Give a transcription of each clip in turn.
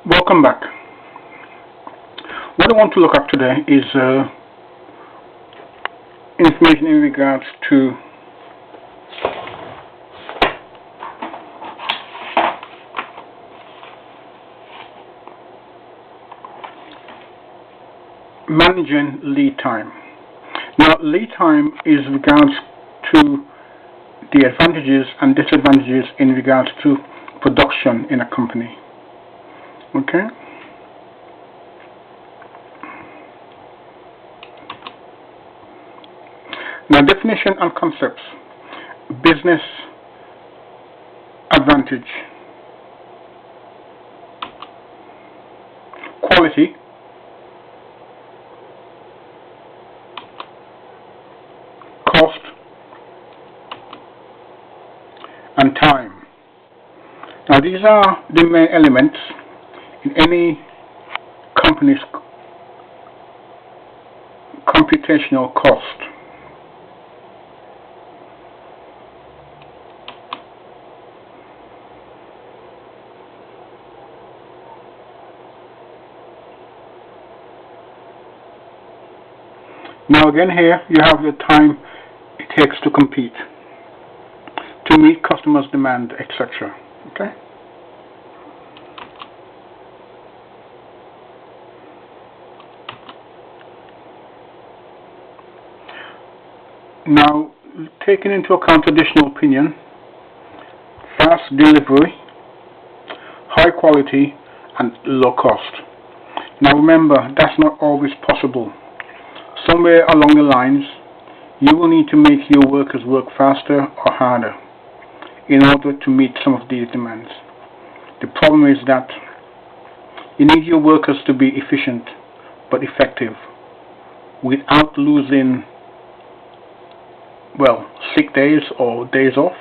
Welcome back. What I want to look at today is information in regards to managing lead time. Now, lead time is regards to the advantages and disadvantages in regards to production in a company. Okay? Now, definition and concepts. Business advantage. Quality. Cost. And time. Now, these are the main elements in any company's computational cost. Now again here you have the time it takes to compete, to meet customers' demand, etc. Okay? Now, taking into account traditional opinion, fast delivery, high quality, and low cost. Now remember, that's not always possible. Somewhere along the lines, you will need to make your workers work faster or harder in order to meet some of these demands. The problem is that you need your workers to be efficient but effective without losing, well, sick days or days off.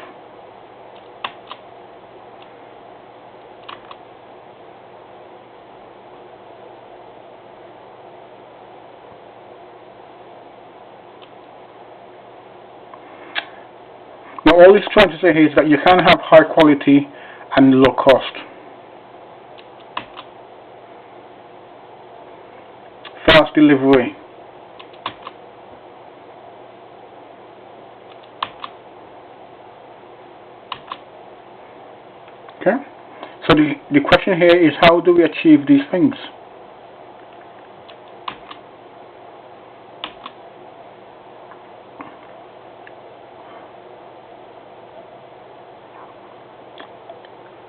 Now all he's trying to say here is that you can have high quality and low cost. Fast delivery. Okay? So the question here is, how do we achieve these things?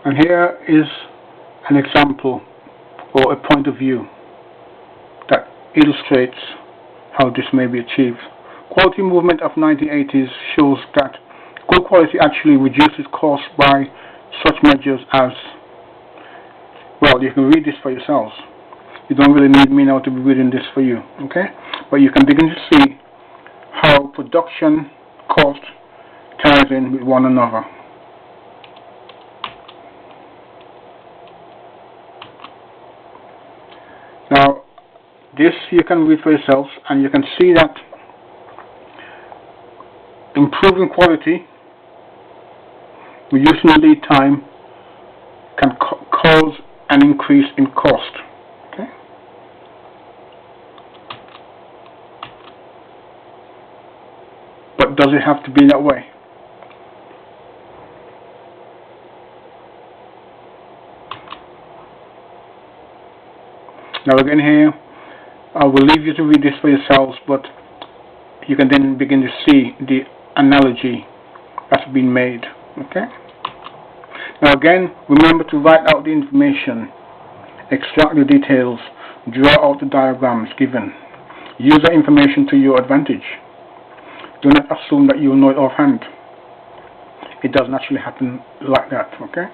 And here is an example or a point of view that illustrates how this may be achieved. Quality movement of 1980s shows that good quality actually reduces costs by such measures as, well, you can read this for yourselves. You don't really need me now to be reading this for you, okay? But you can begin to see how production cost ties in with one another. Now, this you can read for yourselves, and you can see that improving quality, reducing the lead time, can cause an increase in cost. Okay? But does it have to be that way? Now again here, I will leave you to read this for yourselves, but you can then begin to see the analogy that's been made. Okay? Now again, remember to write out the information, extract the details, draw out the diagrams given. Use that information to your advantage. Do not assume that you will know it offhand. It doesn't actually happen like that. Okay?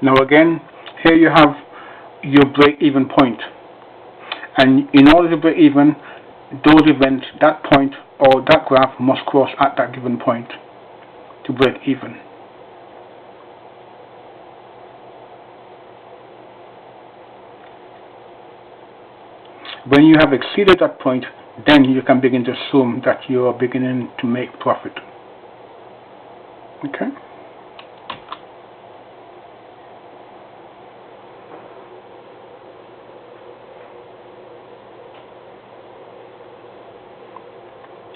Now again, here you have your break-even point, and in order to break even, those events, that point or that graph must cross at that given point to break even. When you have exceeded that point, then you can begin to assume that you are beginning to make profit. Okay?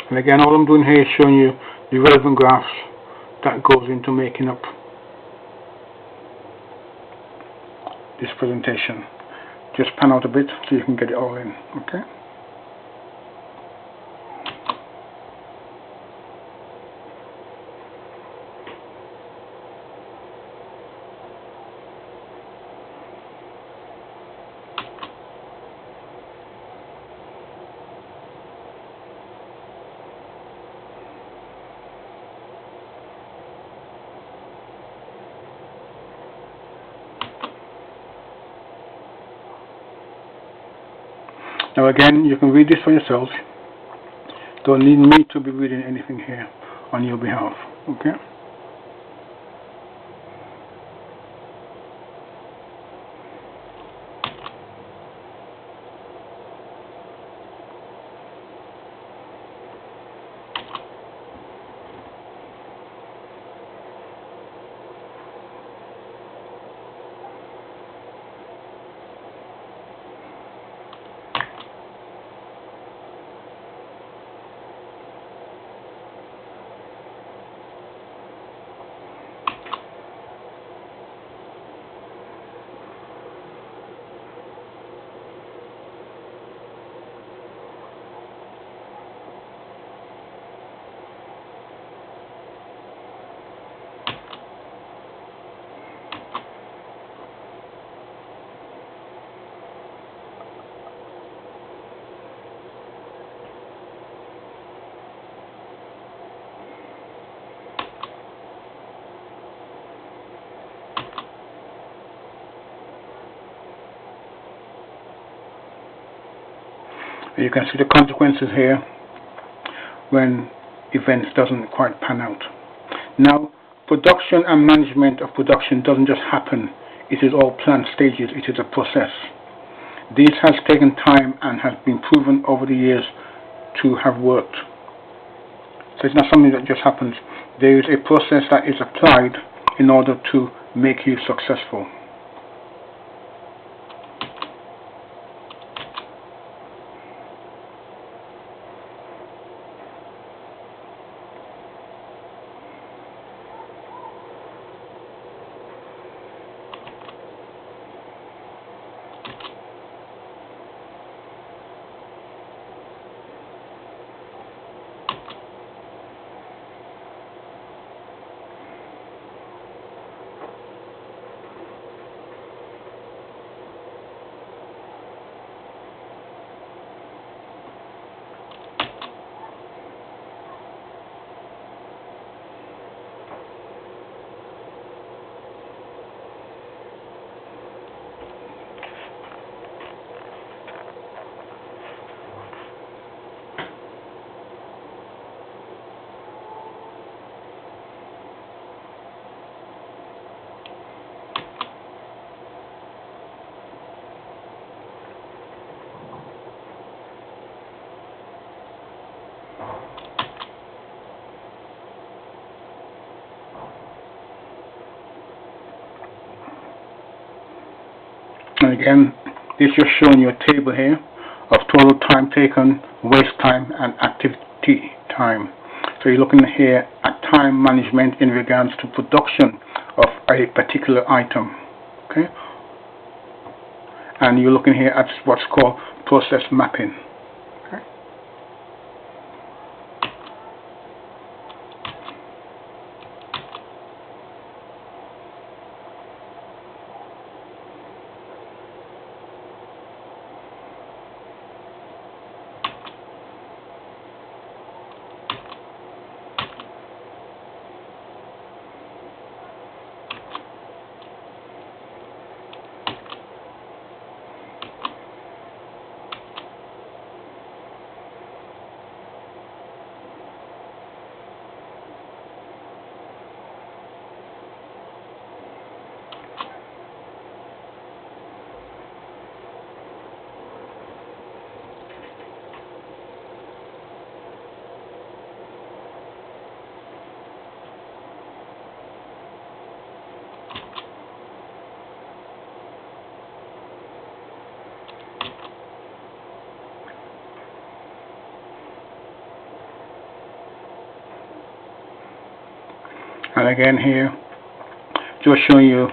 And again, all I'm doing here is showing you the relevant graphs that goes into making up this presentation. Just pan out a bit so you can get it all in. Okay? Now again, you can read this for yourselves. Don't need me to be reading anything here on your behalf. Okay? You can see the consequences here when events doesn't quite pan out. Now, production and management of production doesn't just happen. It is all planned stages. It is a process. This has taken time and has been proven over the years to have worked. So it's not something that just happens. There is a process that is applied in order to make you successful. And again, this just showing you a table here of total time taken, waste time, and activity time. So you're looking here at time management in regards to production of a particular item. Okay? And you're looking here at what's called process mapping. Okay? And again here, just showing you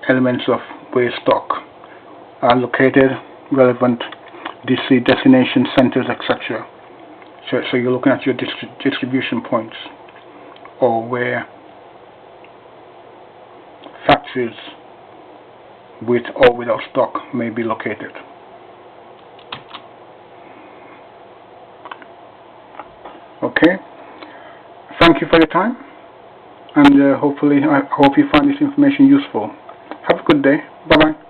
elements of where stock are located, relevant DC destination centers, etc. So you're looking at your distribution points, or where factories with or without stock may be located. Okay, thank you for your time, and hopefully I hope you find this information useful. Have a good day. Bye bye.